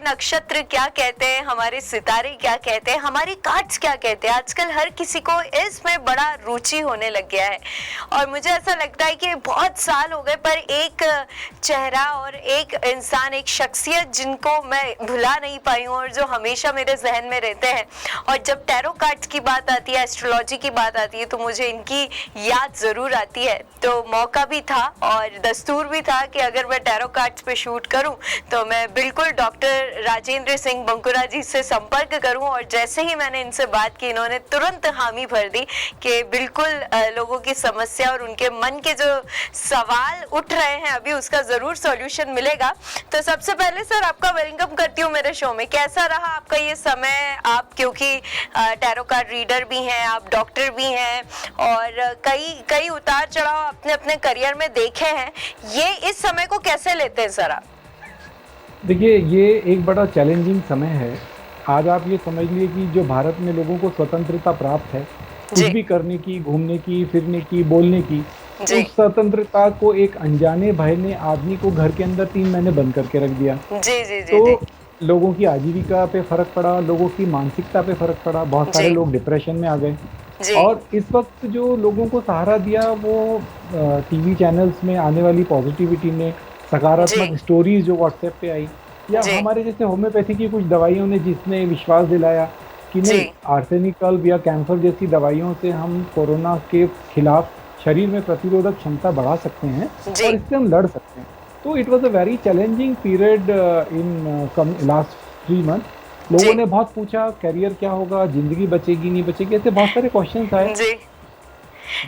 नक्षत्र क्या कहते हैं, हमारे सितारे क्या कहते हैं, हमारे कार्ड्स क्या कहते हैं। आजकल हर किसी को इसमें बड़ा रुचि होने लग गया है और मुझे ऐसा लगता है कि बहुत साल हो गए पर एक चेहरा और एक इंसान, एक शख्सियत जिनको मैं भुला नहीं पाई हूँ और जो हमेशा मेरे जहन में रहते हैं। और जब टैरो कार्ड्स की बात आती है, एस्ट्रोलॉजी की बात आती है, तो मुझे इनकी याद ज़रूर आती है। तो मौका भी था और दस्तूर भी था कि अगर मैं टैरो कार्ड्स पे शूट करूं तो मैं बिल्कुल डॉक्टर राजेंद्र सिंह बंकुरा जी से संपर्क करूं। और जैसे ही मैंने इनसे बात की, इन्होंने तुरंत हामी भर दी कि बिल्कुल लोगों की समस्या और उनके मन के जो सवाल उठ रहे हैं अभी उसका ज़रूर सॉल्यूशन मिलेगा। तो सबसे पहले सर आपका वेलकम करती हूँ मेरे शो में। कैसा रहा आपका ये समय? आप क्योंकि टैरो कार्ड रीडर भी हैं, आप डॉक्टर भी हैं और कई उतार चढ़ाव अपने अपने करियर में देखे हैं, ये इस समय को कैसे लेते हैं सर आप? देखिए, ये एक बड़ा चैलेंजिंग समय है। आज आप ये समझ लीजिए कि जो भारत में लोगों को स्वतंत्रता प्राप्त है कुछ भी करने की, घूमने की, फिरने की, बोलने की, उस स्वतंत्रता को एक अनजाने भाई ने आदमी को घर के अंदर 3 महीने बंद करके रख दिया। जी जी जी तो जी लोगों की आजीविका पे फर्क पड़ा, लोगों की मानसिकता पे फर्क पड़ा, बहुत सारे जी लोग डिप्रेशन में आ गए। जी और इस वक्त जो लोगों को सहारा दिया वो टीवी चैनल्स में आने वाली पॉजिटिविटी ने, जी सकारात्मक स्टोरीज जो व्हाट्सएप पे आई, या जी हमारे जैसे होम्योपैथी की कुछ दवाइयों ने जिसने विश्वास दिलाया कि जी नहीं, आर्सेनिकल या कैंसर जैसी दवाइयों से हम कोरोना के खिलाफ शरीर में प्रतिरोधक क्षमता बढ़ा सकते हैं जी और इससे हम लड़ सकते हैं। तो it was a very challenging period in last 3 month. लोगों जी ने बहुत पूछा करियर क्या होगा, जिंदगी बचेगी नहीं बचेगी, ऐसे बहुत सारे क्वेश्चंस आए। जी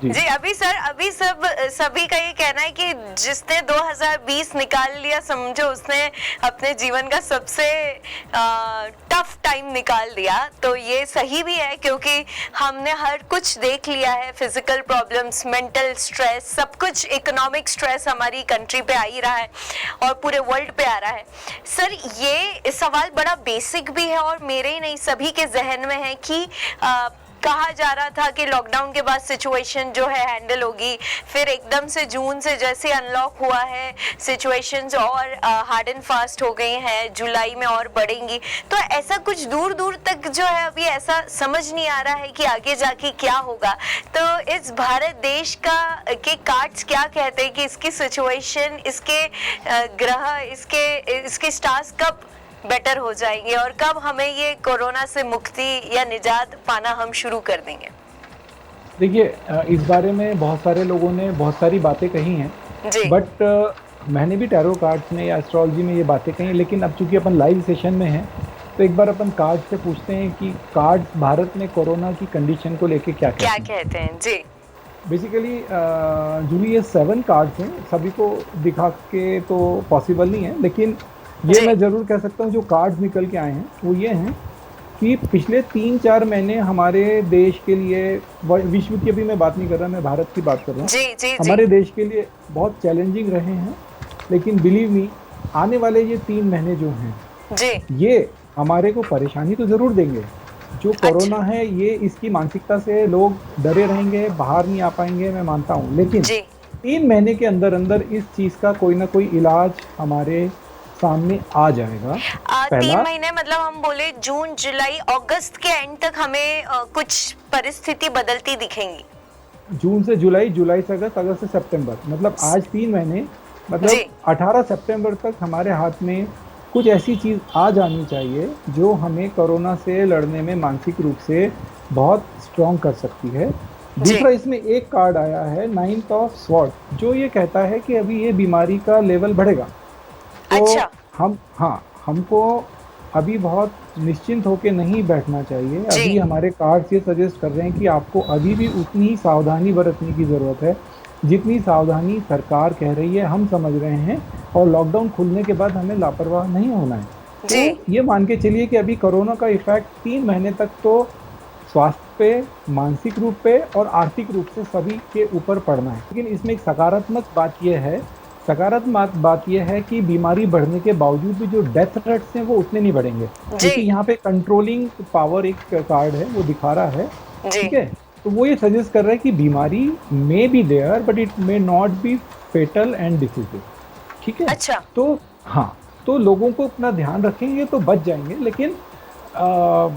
जी। जी। अभी सर, अभी सभी का ये कहना है कि जिसने 2020 निकाल लिया समझो उसने अपने जीवन का सबसे टफ टाइम निकाल दिया। तो ये सही भी है क्योंकि हमने हर कुछ देख लिया है, फिजिकल प्रॉब्लम्स, मेंटल स्ट्रेस, सब कुछ, इकोनॉमिक स्ट्रेस हमारी कंट्री पे आ ही रहा है और पूरे वर्ल्ड पे आ रहा है। सर ये सवाल बड़ा बेसिक भी है और मेरे ही नहीं सभी के जहन में है कि कहा जा रहा था कि लॉकडाउन के बाद सिचुएशन जो है हैंडल होगी, फिर एकदम से जून से जैसे अनलॉक हुआ है सिचुएशंस और हार्ड एंड फास्ट हो गई हैं, जुलाई में और बढ़ेंगी। तो ऐसा कुछ दूर दूर तक जो है अभी ऐसा समझ नहीं आ रहा है कि आगे जाके क्या होगा। तो इस भारत देश का के कार्ड्स क्या कहते हैं कि इसकी सिचुएशन, इसके ग्रह, इसके स्टार्स कब बेटर हो जाएंगे और कब हमें ये कोरोना से मुक्ति या निजात पाना हम शुरू कर देंगे? देखिए, इस बारे में बहुत सारे लोगों ने बहुत सारी बातें कही हैं, जी बट मैंने भी टैरो कार्ड्स में या एस्ट्रोलॉजी में ये बातें कही हैं। लेकिन अब चूंकि अपन लाइव सेशन में हैं तो एक बार अपन कार्ड्स से पूछते हैं कि कार्ड्स भारत में कोरोना की कंडीशन को लेके क्या कहते हैं। जी बेसिकली जूली ये 7 कार्ड्स हैं, सभी को दिखा के तो पॉसिबल नहीं है, लेकिन ये जी मैं ज़रूर कह सकता हूँ जो कार्ड्स निकल के आए हैं वो ये हैं कि पिछले 3-4 महीने हमारे देश के लिए, विश्व की अभी मैं बात नहीं कर रहा, मैं भारत की बात कर रहा हूँ, जी जी जी हमारे देश के लिए बहुत चैलेंजिंग रहे हैं। लेकिन बिलीव मी, आने वाले ये 3 महीने जो हैं जी ये हमारे को परेशानी तो ज़रूर देंगे। जो कोरोना अच्छा है ये, इसकी मानसिकता से लोग डरे रहेंगे, बाहर नहीं आ पाएंगे, मैं मानता हूँ। लेकिन जी 3 महीने के अंदर अंदर इस चीज़ का कोई ना कोई इलाज हमारे सामने आ जाएगा। 3 पहला, महीने मतलब हम बोले जून जुलाई अगस्त के एंड तक हमें कुछ परिस्थिति बदलती दिखेंगी। जून से जुलाई, जुलाई से अगस्त, अगस्त से सितंबर, मतलब आज 3 महीने, जी मतलब 18 सितंबर तक हमारे हाथ में कुछ ऐसी चीज़ आ जानी चाहिए जो हमें कोरोना से लड़ने में मानसिक रूप से बहुत स्ट्रॉन्ग कर सकती है। जी दूसरा, इसमें एक कार्ड आया है 9th ऑफ स्वॉर्ड, जो ये कहता है कि अभी ये बीमारी का लेवल बढ़ेगा। तो अच्छा हमको अभी बहुत निश्चिंत होकर नहीं बैठना चाहिए। जी अभी हमारे कार्ड्स ये सजेस्ट कर रहे हैं कि आपको अभी भी उतनी ही सावधानी बरतने की ज़रूरत है जितनी सावधानी सरकार कह रही है, हम समझ रहे हैं। और लॉकडाउन खुलने के बाद हमें लापरवाह नहीं होना है। जी तो ये मान के चलिए कि अभी कोरोना का इफेक्ट 3 महीने तक तो स्वास्थ्य पे, मानसिक रूप पे और आर्थिक रूप से सभी के ऊपर पड़ना है। लेकिन इसमें एक सकारात्मक बात यह है कि बीमारी बढ़ने के बावजूद भी जो डेथ रेट्स हैं वो उतने नहीं बढ़ेंगे, क्योंकि यहाँ पे कंट्रोलिंग पावर एक कार्ड है वो दिखा रहा है। जी ठीक है, तो वो ये सजेस्ट कर रहा है कि बीमारी may be there but it may not be fatal and decisive. ठीक है, अच्छा तो हाँ, तो लोगों को अपना ध्यान रखेंगे तो बच जाएंगे, लेकिन आ,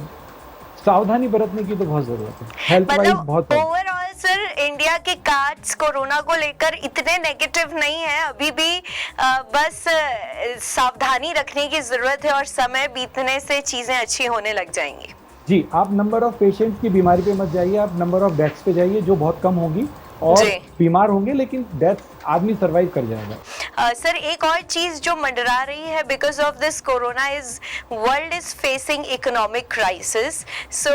सावधानी बरतने की तो बहुत जरूरत है, हेल्थ वाइज मतलब बहुत है। ओवरऑल सर इंडिया के कार्ड्स कोरोना को लेकर इतने नेगेटिव नहीं है अभी भी, बस सावधानी रखने की जरूरत है और समय बीतने से चीजें अच्छी होने लग जाएंगी। जी, आप नंबर ऑफ पेशेंट्स की बीमारी पे मत जाइए, आप नंबर ऑफ डेथ्स पे जाइए, जो बहुत कम होगी, और जी बीमार होंगे लेकिन डेथ आदमी सरवाइव कर जाएगा। सर एक और चीज जो मंडरा रही है because of this corona is world is facing economic crisis. So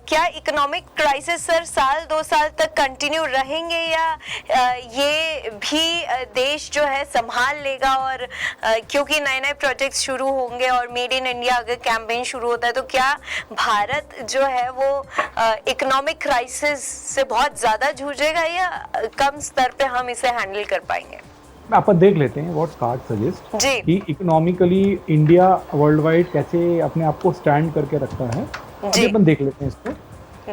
क्या इकोनॉमिक क्राइसिस सर साल 2 साल तक कंटिन्यू रहेंगे या ये भी देश जो है संभाल लेगा, और क्योंकि नए नए प्रोजेक्ट्स शुरू होंगे और मेड इन इंडिया अगर कैंपेन शुरू होता है तो क्या भारत जो है वो इकोनॉमिक क्राइसिस से बहुत ज्यादा जूझेगा या कम स्तर पे हम इसे हैंडल कर पाएंगे? अपन देख लेते हैं व्हाट कार्ड सजेस्ट जी कि इकोनॉमिकली इंडिया वर्ल्ड वाइड कैसे अपने आप को स्टैंड करके रखता है। जी अभी अपन देख लेते हैं इसको,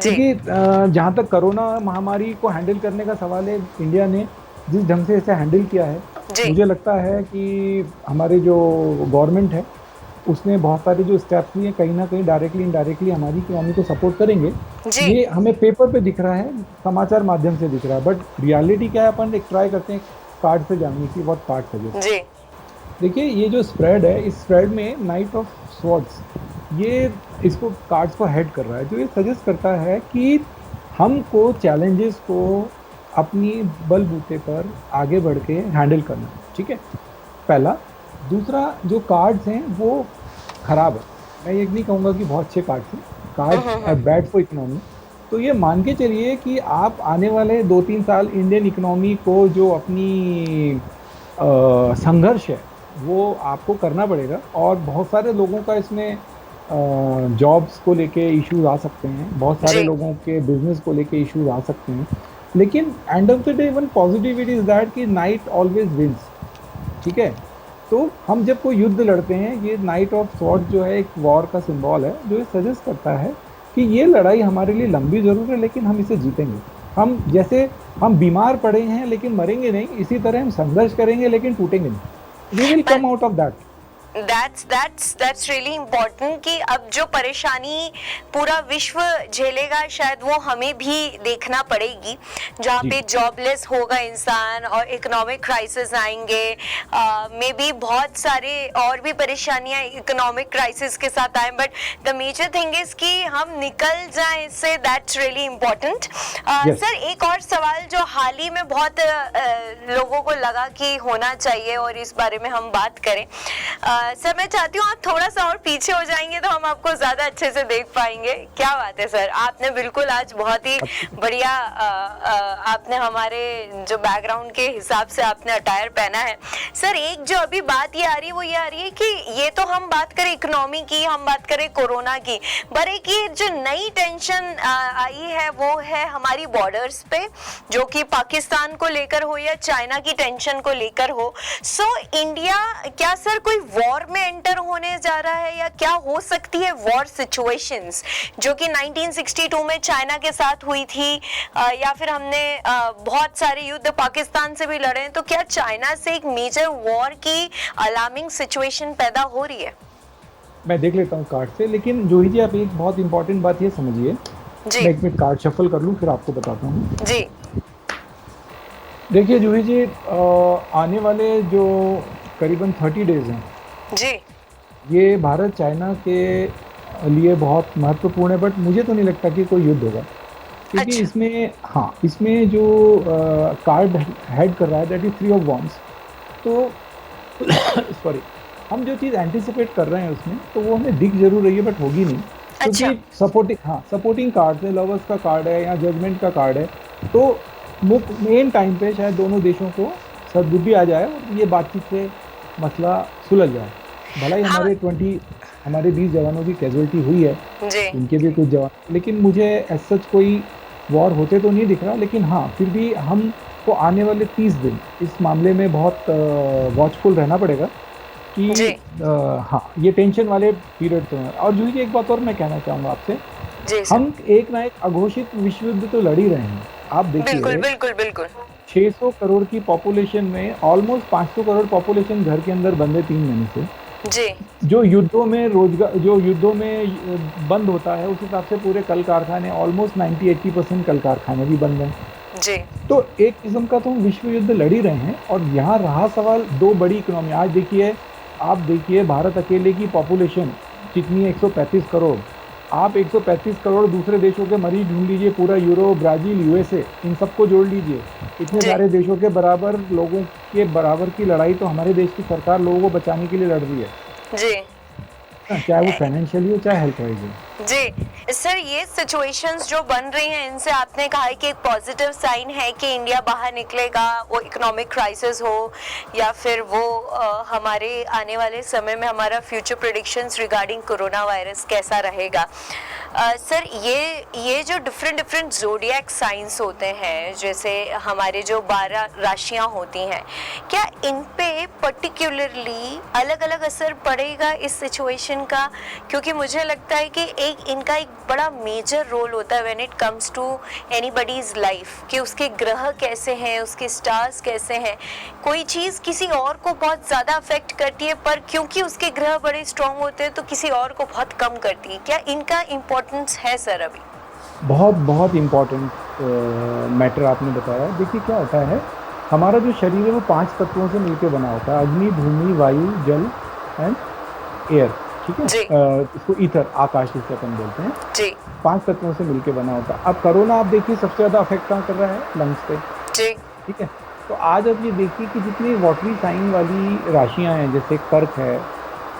जी क्योंकि जहाँ तक कोरोना महामारी को हैंडल करने का सवाल है, इंडिया ने जिस ढंग से इसे हैंडल किया है, जी मुझे लगता है कि हमारे जो गवर्नमेंट है उसने बहुत सारे जो स्टेप्स लिए कहीं ना कहीं डायरेक्टली इनडायरेक्टली हमारी इकोनॉमी को सपोर्ट करेंगे। जी ये हमें पेपर पे दिख रहा है, समाचार माध्यम से दिख रहा है, बट रियलिटी क्या है अपन एक ट्राई करते हैं कार्ड से जानने की। व्हाट कार्ड सजेस्ट, जी देखिए ये जो स्प्रेड है, इस स्प्रेड में नाइट ऑफ स्वॉर्ड्स ये इसको कार्ड्स को हेड कर रहा है, जो ये सजेस्ट करता है कि हमको चैलेंजेस को अपनी बलबूते पर आगे बढ़ के हैंडल करना है। ठीक है, पहला। दूसरा, जो कार्ड्स हैं वो ख़राब है, मैं ये नहीं कहूँगा कि बहुत अच्छे कार्ड्स हैं, cards are bad for economy. तो ये मान के चलिए कि आप आने वाले 2-3 साल इंडियन इकोनॉमी को जो अपनी संघर्ष है वो आपको करना पड़ेगा, और बहुत सारे लोगों का इसमें जॉब्स को लेके इश्यूज आ सकते हैं, बहुत सारे जी लोगों के बिजनेस को लेके इश्यूज आ सकते हैं, लेकिन end of the day one positivity is that कि नाइट ऑलवेज विंस। ठीक है, तो हम जब कोई युद्ध लड़ते हैं, ये नाइट ऑफ स्वॉर्ड जो है एक वॉर का सिंबल है, जो ये सजेस्ट करता है कि ये लड़ाई हमारे लिए लंबी जरूर है लेकिन हम इसे जीतेंगे। हम जैसे हम बीमार पड़े हैं लेकिन मरेंगे नहीं, इसी तरह हम संघर्ष करेंगे लेकिन टूटेंगे नहीं। We will come out of that. that's really important कि अब जो परेशानी पूरा विश्व झेलेगा शायद वो हमें भी देखना पड़ेगी, जहाँ पे जॉबलेस होगा इंसान और इकोनॉमिक क्राइसिस आएंगे, मे बी बहुत सारे और भी परेशानियां इकोनॉमिक क्राइसिस के साथ आए, but the major thing is कि हम निकल जाएं इससे, दैट्स रियली इम्पोर्टेंट। सर एक और सवाल जो हाल ही में बहुत लोगों को लगा कि होना चाहिए और इस बारे में हम बात करें। सर मैं चाहती हूँ आप थोड़ा सा और पीछे हो जाएंगे तो हम आपको ज्यादा अच्छे से देख पाएंगे। क्या बात है सर, आपने बिल्कुल आज बहुत ही बढ़िया आपने हमारे जो बैकग्राउंड के हिसाब से आपने अटायर पहना है। सर एक जो अभी बात ये आ रही है वो ये आ रही है कि ये तो हम बात करें इकोनॉमी की, हम बात करें कोरोना की, पर एक ये जो नई टेंशन आई है वो है हमारी बॉर्डर्स पे, जो कि पाकिस्तान को लेकर हो या चाइना की टेंशन को लेकर हो। सो इंडिया क्या सर कोई वॉर में एंटर होने जा रहा है, या क्या हो सकती है वॉर सिचुएशंस जो कि 1962 में चाइना के साथ हुई थी, या फिर हमने बहुत सारे युद्ध पाकिस्तान से भी लड़े हैं, तो क्या चाइना से एक मेजर वॉर की अलार्मिंग सिचुएशन पैदा हो रही है? मैं देख लेता हूँ कार्ड से, लेकिन जूही जी आप एक बहुत इंपॉर्टेंट बात ये समझिए, मैं एक मिनट कार्ड शफल कर लूँ फिर आपको बताता हूँ। जी देखिए जूही जी, आने वाले जो करीबन 30 डेज हैं जी ये भारत चाइना के लिए बहुत महत्वपूर्ण है, बट मुझे तो नहीं लगता कि कोई युद्ध होगा, क्योंकि अच्छा। इसमें इसमें जो कार्ड हेड कर रहा है दैट इज 3 ऑफ वॉन्ड्स। तो सॉरी, हम जो चीज़ एंटिसिपेट कर रहे हैं उसमें तो वो हमें दिख जरूर रही है बट होगी नहीं, क्योंकि सपोर्टिंग कार्ड है, लवर्स का कार्ड है या जजमेंट का कार्ड है, तो मेन टाइम पे शायद दोनों देशों को सद्बुद्धि आ जाए और ये बातचीत से मसला सुलझ जाए। भला ही हमारे 20 जवानों की कैजुअलिटी हुई है, इनके भी कुछ जवान, लेकिन मुझे एज सच कोई वॉर होते तो नहीं दिख रहा, लेकिन हाँ फिर भी हमको आने वाले 30 दिन इस मामले में बहुत वॉचफुल रहना पड़ेगा कि ये टेंशन वाले पीरियड तो हैं। और जूही जी एक बात और मैं कहना चाहूँगा आपसे, हम एक ना एक अघोषित विश्व युद्ध तो लड़ ही रहे हैं। आप देखिए बिल्कुल 600 करोड़ की पॉपुलेशन में ऑलमोस्ट 500 करोड़ पॉपुलेशन घर के अंदर बंद है 3 महीने से, जी जो युद्धों में बंद होता है, उस हिसाब से पूरे कल कारखाने ऑलमोस्ट 90-80% कल कारखाने भी बंद हैं। जी तो एक किस्म का तो हम विश्व युद्ध लड़ ही रहे हैं। और यहाँ रहा सवाल दो बड़ी इकोनॉमी। आज देखिए, आप देखिए भारत अकेले की पॉपुलेशन कितनी है, 135 करोड़। आप 135 करोड़ दूसरे देशों के मरीज ढूंढ लीजिए, पूरा यूरोप, ब्राजील, यूएसए, इन सबको जोड़ लीजिए। इतने जी सारे देशों के बराबर लोगों के बराबर की लड़ाई तो हमारे देश की सरकार लोगों को बचाने के लिए लड़ रही है जी ना, चाहे वो फाइनेंशियली हो चाहे हेल्थ वाइज हो। जी सर, ये सिचुएशंस जो बन रही हैं, इनसे आपने कहा है कि एक पॉजिटिव साइन है कि इंडिया बाहर निकलेगा, वो इकोनॉमिक क्राइसिस हो या फिर वो हमारे आने वाले समय में हमारा future predictions regarding corona virus कैसा रहेगा। सर, ये जो डिफरेंट डिफरेंट ज़ोडिएक साइंस होते हैं, जैसे हमारे जो 12 राशियां होती हैं, क्या इन पे पर्टिकुलरली अलग अलग असर पड़ेगा इस सिचुएशन का? क्योंकि मुझे लगता है कि इनका एक बड़ा मेजर रोल होता है when it comes to anybody's life, कि उसके ग्रह कैसे हैं, उसके स्टार्स कैसे हैं। कोई चीज़ किसी और को बहुत ज़्यादा अफेक्ट करती है, पर क्योंकि उसके ग्रह बड़े स्ट्रॉन्ग होते हैं तो किसी और को बहुत कम करती है। क्या इनका इम्पोर्टेंस है सर अभी? बहुत बहुत इम्पोर्टेंट मैटर आपने बताया। देखिए क्या होता है, हमारा जो शरीर है वो 5 तत्वों से मिलकर बना होता है, अग्नि, भूमि, वायु, जल एंड एयर। ठीक है, जी इसको ईथर, आकाश जिसे अपन बोलते हैं। जी 5 तत्वों से मिलकर बना होता है। अब कोरोना आप देखिए सबसे ज़्यादा अफेक्ट कहाँ कर रहा है, लंग्स पे। जी ठीक है, तो आज आप ये देखिए कि जितनी वाटरी साइन वाली राशियां हैं, जैसे कर्क है,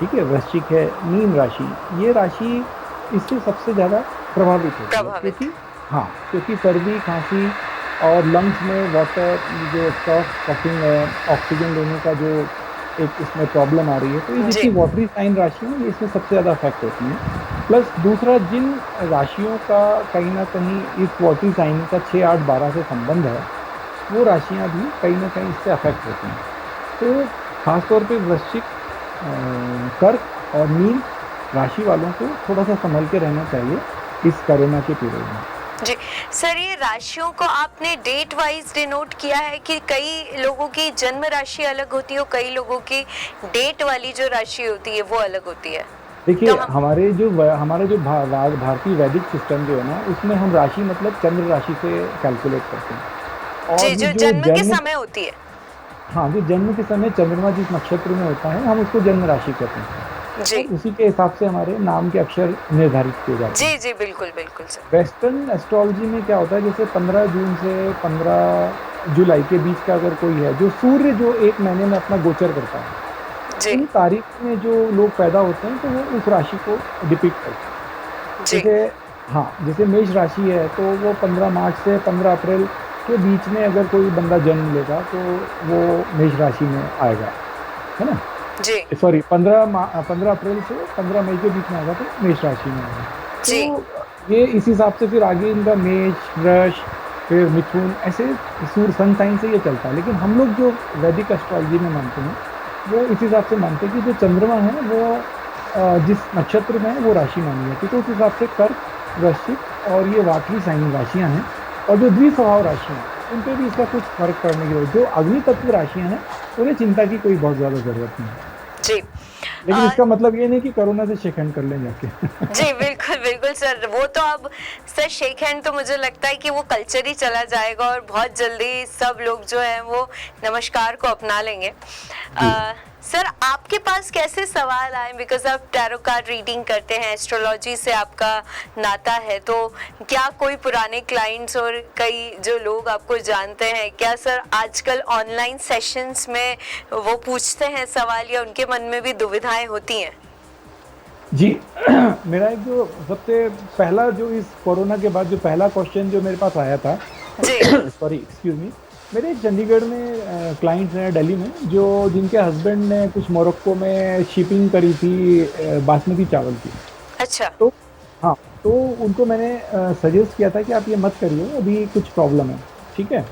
ठीक है, वृश्चिक है, मीन राशि, ये राशि इससे सबसे ज़्यादा प्रभावित होती है। प्रभावित। क्योंकि हाँ, क्योंकि सर्दी, खांसी और लंग्स में वाटर जो कफिंग है, ऑक्सीजन लेने का जो एक इसमें प्रॉब्लम आ रही है, तो ये जी जितनी वाटरी साइन राशि है ये इसमें सबसे ज़्यादा अफेक्ट होती हैं। प्लस दूसरा, जिन राशियों का कहीं ना कहीं इस वाटरी साइन का 6, 8, 12 से संबंध है, वो राशियां भी कहीं ना कहीं इससे अफेक्ट होती हैं। तो खासतौर पे वृश्चिक, कर्क और मीन राशि वालों को थोड़ा सा संभल के रहना चाहिए इस कोरोना के पीरियड में। जी सर, ये राशियों को आपने डेट वाइज डिनोट किया है कि कई लोगों की जन्म राशि अलग होती है और कई लोगों की डेट वाली जो राशि होती है वो अलग होती है? देखिए, तो हम हमारा जो भारतीय वैदिक सिस्टम जो है ना, उसमें हम राशि मतलब चंद्र राशि से कैलकुलेट करते हैं। जी, और जो जो जन्म के समय होती है। हाँ, जो जन्म के समय चंद्रमा जिस नक्षत्र में होता है, हम उसको जन्म राशि कहते हैं। जी और उसी के हिसाब से हमारे नाम के अक्षर निर्धारित किए जाते हैं। जी जी बिल्कुल बिल्कुल सर। वेस्टर्न एस्ट्रोलॉजी में क्या होता है, जैसे 15 जून से 15 जुलाई के बीच का अगर कोई है, जो सूर्य जो एक महीने में अपना गोचर करता है, जी उन तारीख में जो लोग पैदा होते हैं तो वो उस राशि को डिपिक्ट करते हैं। जी जैसे हाँ, जैसे मेष राशि है तो वो 15 मार्च से 15 अप्रैल के बीच में अगर कोई बंदा जन्म लेगा तो वो मेष राशि में आएगा, है ना। जी सॉरी, 15 अप्रैल से 15 मई के बीच में आएगा तो मेष राशि में आएगा। जी तो ये इस हिसाब से फिर आगे इनका मेष, वृष, फिर मिथुन, ऐसे सूर्य सन साइन से ये चलता है। लेकिन हम लोग जो वैदिक एस्ट्रोलॉजी में मानते हैं वो इस हिसाब से मानते हैं कि जो चंद्रमा है वो जिस नक्षत्र में है वो राशि मानी जाती है। तो उस हिसाब से कर्क, वृश्चिक और ये वाटरी साइन राशियां हैं, और जो द्विस्वभाव राशियां हैं उन पे भी इसका कुछ फर्क पड़ने की वजह। जो अग्नि तत्व राशियां हैं उन्हें चिंता की कोई बहुत ज़्यादा ज़रूरत नहीं है। जी लेकिन इसका मतलब ये नहीं कि कोरोना से शेक हैंड कर लें जाके। जी बिल्कुल बिल्कुल सर, वो तो अब सर शेक हैंड तो मुझे लगता है कि वो कल्चर ही चला जाएगा और बहुत जल्दी सब लोग जो है वो नमस्कार को अपना लेंगे। सर, आपके पास कैसे सवाल आए? बिकॉज आप टैरो कार्ड रीडिंग करते हैं, एस्ट्रोलॉजी से आपका नाता है, तो क्या कोई पुराने क्लाइंट्स और कई जो लोग आपको जानते हैं, क्या सर आजकल ऑनलाइन सेशंस में वो पूछते हैं सवाल या उनके मन में भी दुविधाएं होती हैं? जी मेरा एक जो सबसे पहला जो इस कोरोना के बाद जो पहला क्वेश्चन जो मेरे पास आया था, जी सॉरी एक्सक्यूज मी, मेरे चंडीगढ़ में क्लाइंट्स हैं दिल्ली में, जो जिनके हस्बैंड ने कुछ मोरक्को में शिपिंग करी थी बासमती चावल की। अच्छा। तो हाँ, तो उनको मैंने सजेस्ट किया था कि आप ये मत करिए, अभी कुछ प्रॉब्लम है। ठीक है,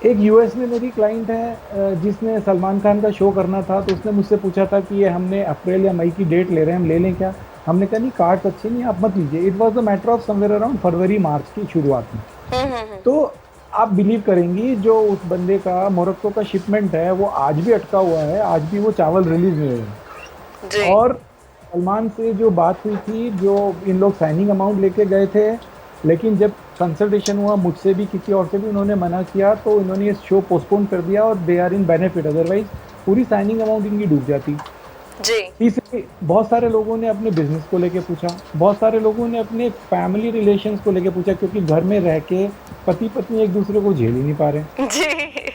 एक यूएस में मेरी क्लाइंट है जिसने सलमान खान का शो करना था, तो उसने मुझसे पूछा था कि ये हमने अप्रैल या मई की डेट ले रहे हैं, हम ले लें क्या? हमने कहा नहीं, कार्ड्स अच्छे नहीं, आप मत लीजिए। It was the matter of somewhere around February March की शुरुआत में। तो आप बिलीव करेंगी, जो उस बंदे का मोरक्को का शिपमेंट है वो आज भी अटका हुआ है, आज भी वो चावल रिलीज नहीं हुए। जी और सलमान से जो बात हुई थी, जो इन लोग साइनिंग अमाउंट लेके गए थे, लेकिन जब कंसल्टेशन हुआ मुझसे भी किसी और से भी, उन्होंने मना किया, तो इन्होंने ये शो पोस्टपोन कर दिया और they are in benefit, otherwise पूरी साइनिंग अमाउंट इनकी डूब जाती। जी तीसरी, बहुत सारे लोगों ने अपने बिजनेस को लेके पूछा, बहुत सारे लोगों ने अपने फैमिली रिलेशंस को लेके पूछा, क्योंकि घर में रह के पति पत्नी एक दूसरे को झेल ही नहीं पा रहे। जी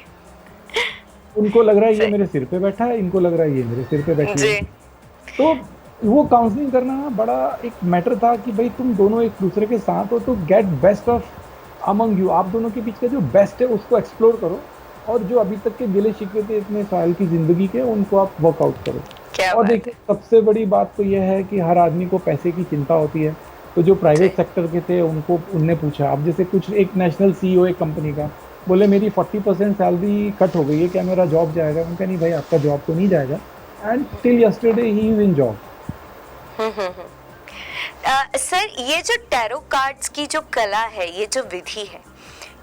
उनको लग रहा है ये सही मेरे सिर पे बैठा है, इनको लग रहा है ये मेरे सिर पे बैठी है। जी तो वो काउंसलिंग करना बड़ा एक मैटर था कि भाई तुम दोनों एक दूसरे के साथ हो, तो get best of among you, आप दोनों के बीच का जो बेस्ट है उसको एक्सप्लोर करो, और जो अभी तक के गिले शिकवे थे इतने साल की जिंदगी के, उनको आप वर्कआउट करो। क्या और बात देखिए, सबसे बड़ी बात तो यह है कि हर आदमी को पैसे की चिंता होती है। तो जो है जी प्राइवेट सेक्टर के थे उनको, उनने पूछा, अब जैसे कुछ एक नेशनल सीईओ एक कंपनी का बोले मेरी 40% सैलरी कट हो गई है, क्या मेरा जॉब जाएगा? उनका नहीं भाई, आपका जॉब तो नहीं जाएगा, and till yesterday he is in job. Sir ये जो टैरो कार्ड्स की जो कला है, ये जो विधि है,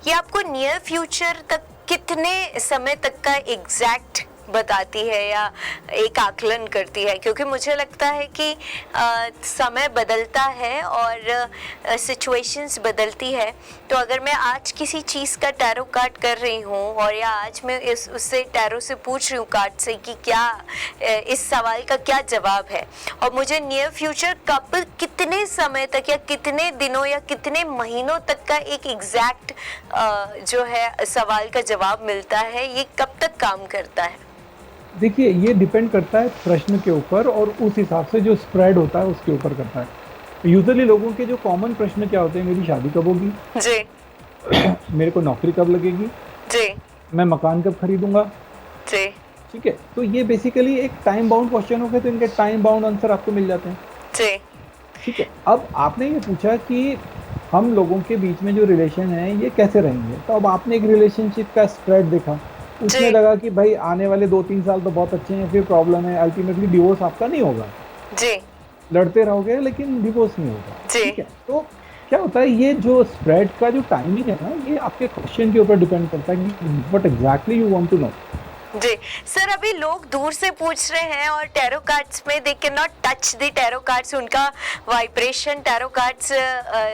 ये आपको नियर फ्यूचर तक कितने समय तक का एग्जैक्ट बताती है या एक आकलन करती है? क्योंकि मुझे लगता है कि समय बदलता है और सिचुएशंस बदलती है। तो अगर मैं आज किसी चीज़ का टैरो कार्ड कर रही हूँ, और या आज मैं उससे टैरो से पूछ रही हूँ कार्ड से कि क्या इस सवाल का क्या जवाब है, और मुझे नियर फ्यूचर कब, कितने समय तक या कितने दिनों या कितने महीनों तक का एक एग्जैक्ट जो है सवाल का जवाब मिलता है, ये कब तक काम करता है? देखिए, ये डिपेंड करता है प्रश्न के ऊपर, और उस हिसाब से जो स्प्रेड होता है उसके ऊपर करता है। यूजुअली लोगों के जो कॉमन प्रश्न क्या होते हैं, मेरी शादी कब होगी, जी मेरे को नौकरी कब लगेगी, जी मैं मकान कब खरीदूंगा। जी ठीक है, तो ये बेसिकली एक टाइम बाउंड क्वेश्चन हो गए, तो इनके टाइम बाउंड आंसर आपको मिल जाते हैं। जी ठीक है, अब आपने ये पूछा कि हम लोगों के बीच में जो रिलेशन है ये कैसे रहेंगे, तो अब आपने एक रिलेशनशिप का स्प्रेड देखा, उसमें जी लगा कि भाई आने वाले 2-3 साल तो बहुत अच्छे हैं, फिर प्रॉब्लम है, अल्टीमेटली डिवोर्स आपका नहीं होगा, जी लड़ते रहोगे लेकिन डिवोर्स नहीं होगा। जी ठीक है, तो क्या होता है, ये जो स्प्रेड का जो टाइमिंग है ना, ये आपके क्वेश्चन के ऊपर डिपेंड करता है कि what exactly you want to know. जी सर, अभी लोग दूर से पूछ रहे हैं और टैरो कार्ड्स में they can not touch the tarot cards, उनका वाइब्रेशन टैरो कार्ड्स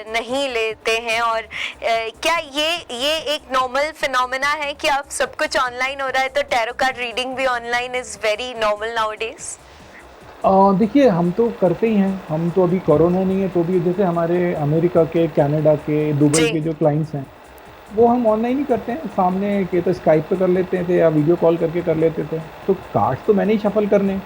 नहीं लेते हैं, और क्या ये एक नॉर्मल फिनोमेना है कि अब सब कुछ ऑनलाइन हो रहा है, तो टैरो कार्ड रीडिंग भी online is very normal nowadays? देखिए, हम तो करते ही हैं, हम तो अभी कोरोना नहीं है तो भी, जैसे हमारे अमेरिका के, कनाडा के, दुबई जी के जो क्लाइंट्स हैं, वो हम ऑनलाइन ही करते हैं, सामने के तो स्काइप पे कर लेते थे या वीडियो कॉल करके कर लेते थे। तो कार्ड्स तो मैंने ही शफल करने,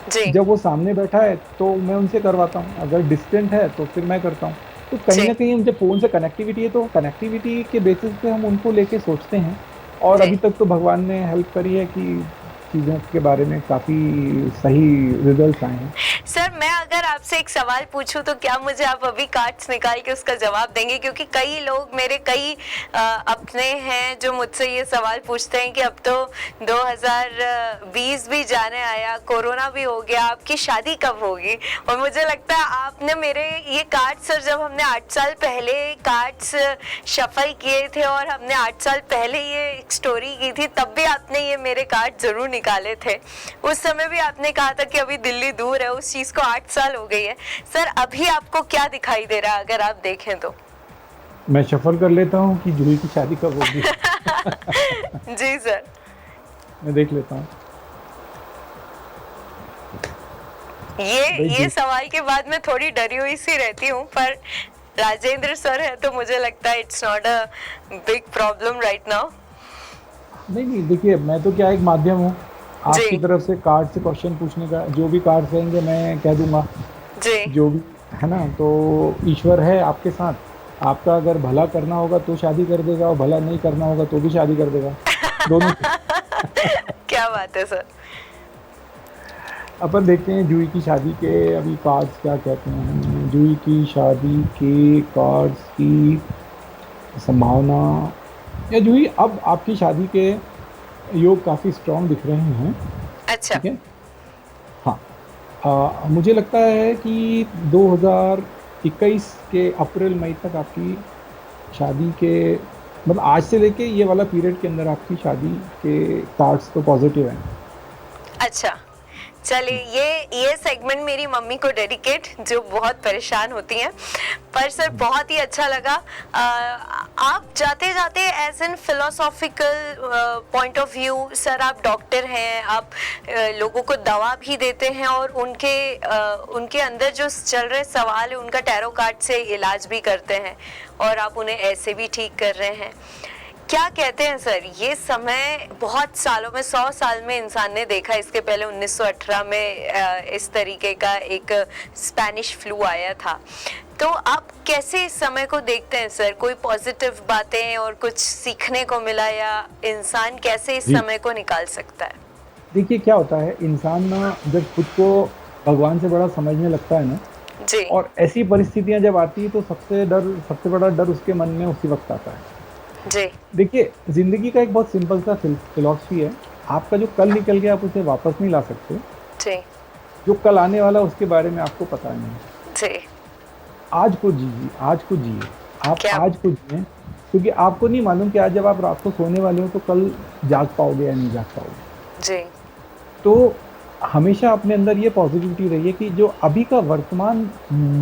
जी जब वो सामने बैठा है तो मैं उनसे करवाता हूँ, अगर डिस्टेंट है तो फिर मैं करता हूँ। तो कहीं जी ना कहीं जब फ़ोन से कनेक्टिविटी है, तो कनेक्टिविटी के बेसिस पे हम उनको लेके सोचते हैं, और जी अभी तक तो भगवान ने हेल्प करी है कि चीज़ों के बारे में काफ़ी सही रिजल्ट आए हैं। सर, मैं अगर आपसे एक सवाल पूछूं तो क्या मुझे आप अभी कार्ड्स निकाल के उसका जवाब देंगे? क्योंकि कई लोग, मेरे कई अपने हैं जो मुझसे ये सवाल पूछते हैं कि अब तो 2020 भी जाने आया, कोरोना भी हो गया, आपकी शादी कब होगी? और मुझे लगता है आपने मेरे ये कार्ड, सर जब हमने 8 साल पहले कार्ड्स शफल किए थे और हमने 8 साल पहले ये एक स्टोरी की थी, तब भी आपने ये मेरे कार्ड जरूर निकाले थे। उस समय भी आपने कहा था कि अभी दिल्ली दूर है, उस चीज को 8 साल हो गई है। सर, अभी आपको क्या दिखाई दे रहा है अगर आप देखें तो? मैं शफल कर लेता हूँ कि जूही की शादी कब होगी। जी सर। मैं देख लेता हूँ भाई ये सवाल के बाद मैं थोड़ी डरी हुई सी रहती हूँ, पर राजेंद्र सर है तो मुझे लगता है it's not a big problem right now. नहीं, देखिए, मैं तो क्या एक माध्यम हूँ आपकी जी तरफ से कार्ड से क्वेश्चन पूछने का, जो भी कार्ड रहेंगे मैं कह दूंगा, जी जो भी है ना। तो ईश्वर है आपके साथ, आपका अगर भला करना होगा तो शादी कर देगा, और भला नहीं करना होगा तो भी शादी कर देगा, दोनों क्या बात है सर। अपन देखते हैं जूही की शादी के अभी कार्ड्स क्या कहते हैं। जूही की शादी के कार्ड्स की संभावना, या जूही, अब आपकी शादी के योग काफ़ी स्ट्रांग दिख रहे हैं। अच्छा। ठीक है, हाँ, मुझे लगता है कि 2021 के अप्रैल मई तक आपकी शादी के, मतलब आज से लेके ये वाला पीरियड के अंदर आपकी शादी के कार्ड्स तो पॉजिटिव हैं। अच्छा, चलिए ये सेगमेंट मेरी मम्मी को डेडिकेट, जो बहुत परेशान होती हैं। पर सर बहुत ही अच्छा लगा। आप जाते जाते as an philosophical point of view sir, आप डॉक्टर हैं, आप लोगों को दवा भी देते हैं और उनके अंदर जो चल रहे सवाल है उनका टैरो कार्ड से इलाज भी करते हैं और आप उन्हें ऐसे भी ठीक कर रहे हैं। क्या कहते हैं सर, ये समय बहुत सालों में, 100 साल में इंसान ने देखा। इसके पहले 1918 में इस तरीके का एक स्पेनिश फ्लू आया था। तो आप कैसे इस समय को देखते हैं सर? कोई पॉजिटिव बातें और कुछ सीखने को मिला, या इंसान कैसे इस समय को निकाल सकता है? देखिए क्या होता है, इंसान ना जब खुद को भगवान से बड़ा समझने लगता है ना जी, और ऐसी परिस्थितियां जब आती है तो सबसे बड़ा डर उसके मन में उसी वक्त आता है जी, देखिए जिंदगी का एक बहुत सिंपल सा फिलॉसफी है, आपका जो कल निकल गया आप उसे वापस नहीं ला सकते। जी, जो कल आने वाला उसके बारे में आपको पता नहीं है। जी, आज को जिए, आज को जिए, आप क्या? आज को जिए, क्योंकि आपको नहीं मालूम कि आज जब आप रात को सोने वाले हो तो कल जाग पाओगे या नहीं जाग पाओगे। जी, तो हमेशा अपने अंदर ये पॉजिटिविटी रही है कि जो अभी का वर्तमान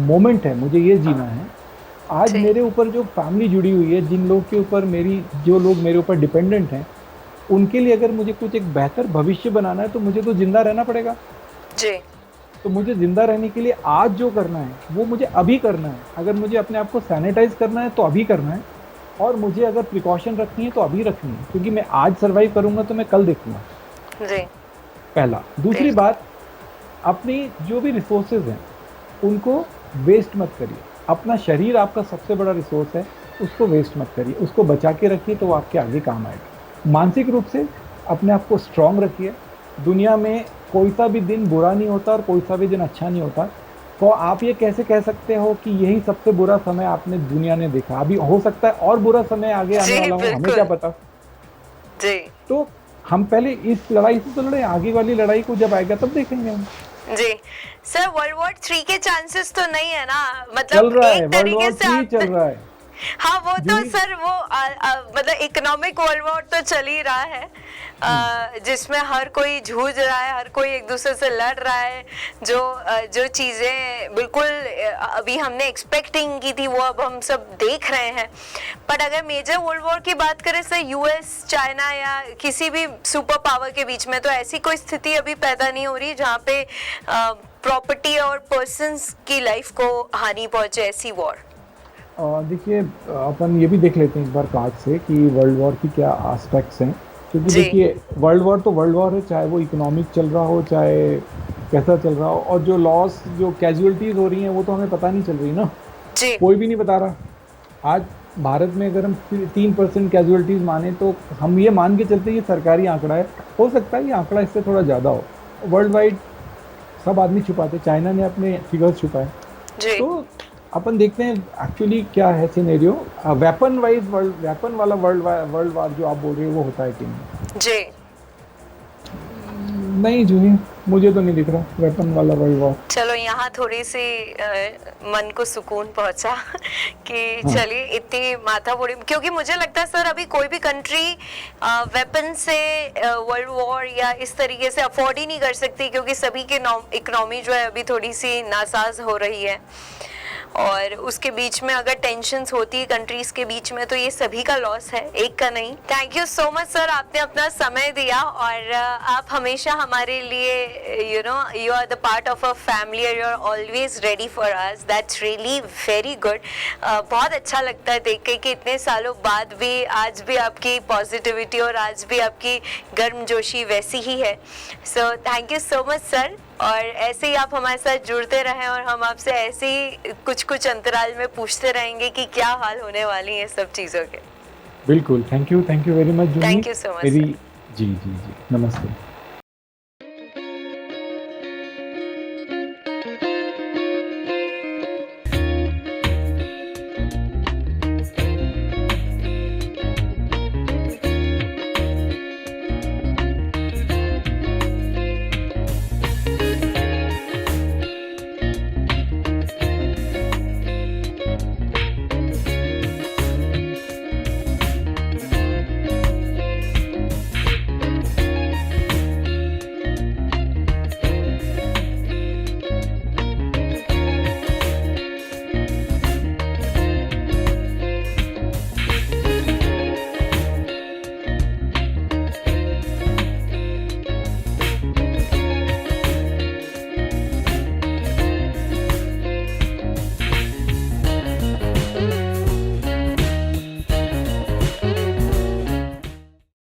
मोमेंट है मुझे ये जीना है। आज जी। मेरे ऊपर जो फैमिली जुड़ी हुई है, जिन लोग के ऊपर जो लोग मेरे ऊपर डिपेंडेंट हैं, उनके लिए अगर मुझे कुछ एक बेहतर भविष्य बनाना है तो मुझे तो जिंदा रहना पड़ेगा। जी, तो मुझे जिंदा रहने के लिए आज जो करना है वो मुझे अभी करना है। अगर मुझे अपने आप को सैनिटाइज करना है तो अभी करना है, और मुझे अगर प्रिकॉशन रखनी है तो अभी रखनी है, क्योंकि मैं आज सर्वाइव करूंगा तो मैं कल देखूंगा। जी, पहला। दूसरी बात, अपनी जो भी रिसोर्सेज हैं उनको वेस्ट मत करिए। अपना शरीर आपका सबसे बड़ा रिसोर्स है, उसको वेस्ट मत करिए, उसको बचा के रखिए तो आपके आगे काम आएगा। मानसिक रूप से अपने आप को स्ट्रांग रखिए। दुनिया में कोई सा भी दिन बुरा नहीं होता और कोई सा भी दिन अच्छा नहीं होता। तो आप ये कैसे कह सकते हो कि यही सबसे बुरा समय आपने दुनिया ने देखा? अभी हो सकता है और बुरा समय आगे आने वाला हो, हमें क्या पता। जी, तो हम पहले इस लड़ाई से तो लड़े, आगे वाली लड़ाई को जब आएगा तब देखेंगे हम। जी। सर वर्ल्ड वॉर 3 के चांसेस तो नहीं है ना? चल मतलब रहा है, एक वर्ल्ड तरीके वॉर से 3 चल रहा है। हाँ वो तो जी। सर वो मतलब इकोनॉमिक वर्ल्ड वॉर तो चल ही रहा है, जिसमें हर कोई जूझ रहा है, हर कोई एक दूसरे से लड़ रहा है। जो चीज़ें बिल्कुल अभी हमने एक्सपेक्टिंग की थी वो अब हम सब देख रहे हैं। पर अगर मेजर वर्ल्ड वॉर की बात करें सर, यूएस, चाइना या किसी भी सुपर पावर के बीच में, तो ऐसी कोई स्थिति अभी पैदा नहीं हो रही जहाँ पे प्रॉपर्टी और पर्सन्स की लाइफ को हानि पहुंचे, ऐसी वॉर। देखिए अपन ये भी देख लेते हैं एक बार कार्ड से कि वर्ल्ड वॉर की क्या एस्पेक्ट्स हैं, क्योंकि देखिए वर्ल्ड वॉर तो वर्ल्ड वॉर है, चाहे वो इकोनॉमिक चल रहा हो चाहे कैसा चल रहा हो, और जो लॉस जो कैजुअलिटीज हो रही हैं वो तो हमें पता नहीं चल रही ना, जी, कोई भी नहीं बता रहा। आज भारत में अगर हम 3% कैजुअलिटीज माने तो हम ये मान के चलते ये सरकारी आंकड़ा है, हो सकता है ये आंकड़ा इससे थोड़ा ज़्यादा हो। वर्ल्ड वाइड सब आदमी छुपाते, चाइना ने अपने फिगर्स छुपाए। तो अपन देखते हैं एक्चुअली क्या है सिनेरियो। वेपन वाला वर्ल्ड वार जो आप बोल रहे हो वो होता है कि नहीं? जी, नहीं जूही, मुझे तो नहीं दिख रहा वेपन वाला वर्ल्ड वॉर। चलो यहाँ थोड़ी सी मन को सुकून पहुंचा कि चलिए इतनी माथाफोड़ी, क्योंकि मुझे लगता है सर अभी कोई भी कंट्री वेपन से वर्ल्ड वॉर या इस तरीके से अफोर्ड ही नहीं कर सकती, क्योंकि सभी के इकोनॉमी जो है अभी थोड़ी सी नासाज हो रही है, और उसके बीच में अगर टेंशन्स होती है कंट्रीज के बीच में तो ये सभी का लॉस है, एक का नहीं। Thank you so much sir, आपने अपना समय दिया, और आप हमेशा हमारे लिए you are the part of a family, you are always ready for us. That's really very good. बहुत अच्छा लगता है देख के कि इतने सालों बाद भी आज भी आपकी पॉजिटिविटी और आज भी आपकी गर्मजोशी वैसी ही है। So thank you so much sir, और ऐसे ही आप हमारे साथ जुड़ते रहें और हम आपसे ऐसे ही कुछ अंतराल में पूछते रहेंगे कि क्या हाल होने वाली है सब चीज़ों के। बिल्कुल, thank you very much Juhi. Thank you so much. जी जी जी, नमस्ते।